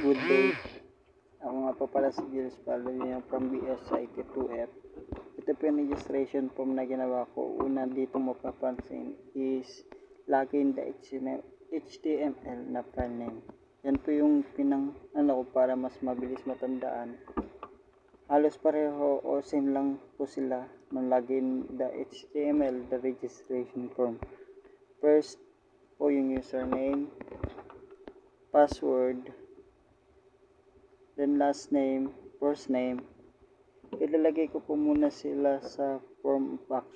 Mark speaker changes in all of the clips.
Speaker 1: Good day. Ako nga pa pala si Jules Palomino from BSIT2F. Ito po yung registration form na ginawa ko. Una dito mapapansin is login the HTML na file name. Yan po yung ko para mas mabilis matandaan. Halos pareho o same lang po sila ng login the HTML, the registration form. First po yung username, password, then last name, first name. Ilalagay ko po muna sila sa form of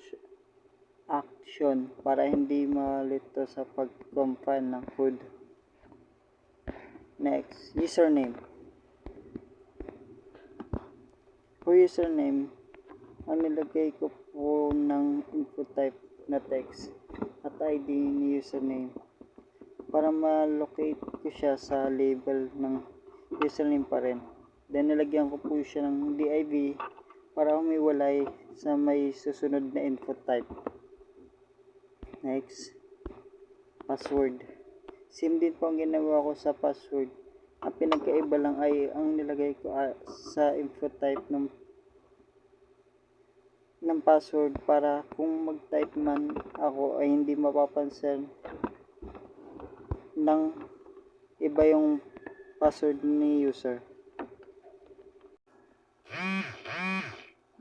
Speaker 1: action para hindi malito sa pag-compile ng code. Next, username. For username, ang nilagay ko po ng input type na text at ID ni username para ma-locate ko siya sa label ng username pa rin. Then nilagyan ko po siya ng div para humiwalay sa may susunod na input type. Next, password. Same din po ang ginawa ko sa password. Ang pinagkaiba lang ay ang nilagay ko sa input type ng password para kung mag-type man ako ay hindi mapapansin ng iba yung password ni user.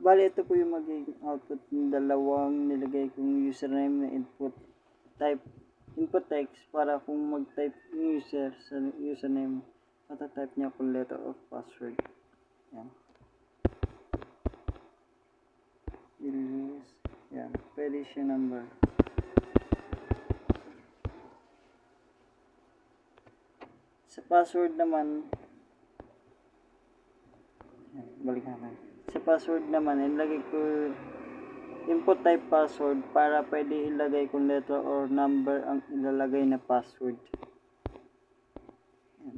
Speaker 1: Bali, ito po yung magiging output ng dalawang nilagay kong username na input text para kung mag-type yung user sa username, matatype niya kung letter of password. Yan. Yan. Pwede siya number. Sa password naman, balik natin. Sa password naman, ilagay ko input type password para pwede ilagay kung letter or number ang ilalagay na password. Yan.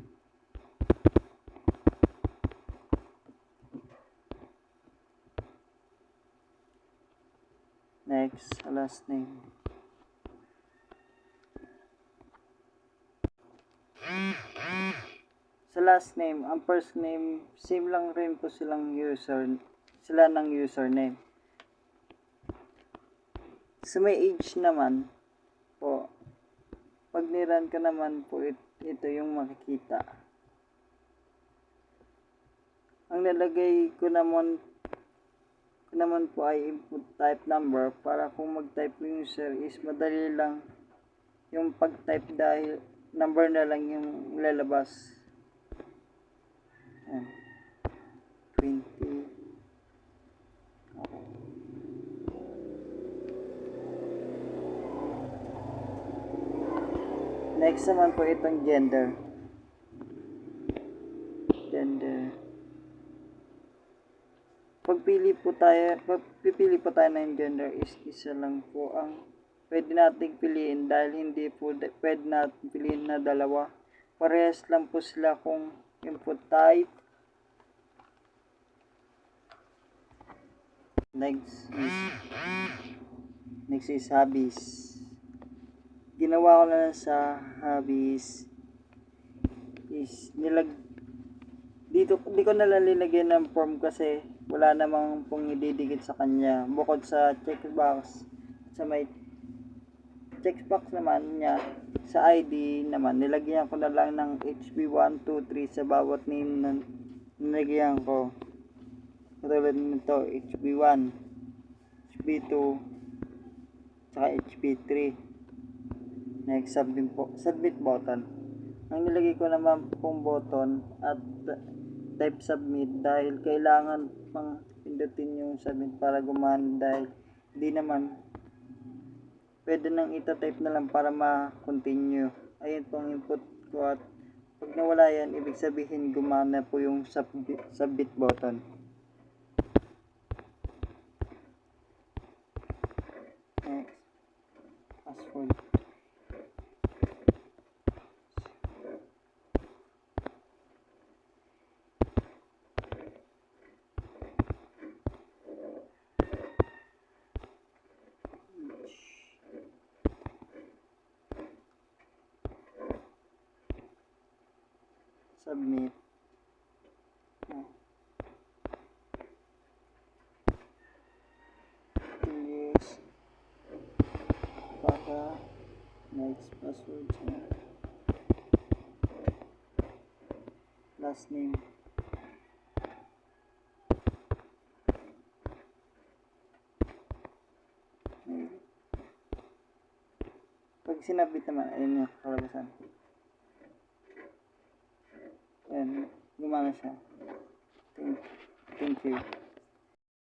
Speaker 1: Next, last name. Sa last name, ang first name, same lang rin po sila ng username. Sa may age naman po, pag niran ka naman po, ito yung makikita. Ang nalagay ko naman po ay input type number para kung mag-type yung user is madali lang yung pag-type dahil number na lang yung lalabas. Ayan. 20. Okay. Next naman po itong gender. Pipili po tayo ng gender is isa lang po ang pwede nating piliin dahil hindi po pwede natin piliin na dalawa. Parehas lang po sila kung input type. Next is hobbies. Ginawa ko na lang sa hobbies is dito hindi ko na lalagyan ng form kasi wala namang pong ididikit sa kanya bukod sa checkbox. Sa may checkbox naman niya sa ID naman nilagyan ko na lang ng HB1, 2, 3 sa bawat name na nilagyan ko. Katulad nito HB1, HB2 saka HB3. Next, submit button. Ang nilagay ko naman pong button at type submit dahil kailangan pang pindutin yung submit para gumana dahil hindi naman pwede nang itatype na lang para ma-continue. Ayun pong input ko at pag nawala yan, ibig sabihin gumana po yung submit button. Next, password. Submit. Use para next password siya. Last name. Pag sinabit naman, ayun yung kalabasan. Ayan, gumana siya. Thank you.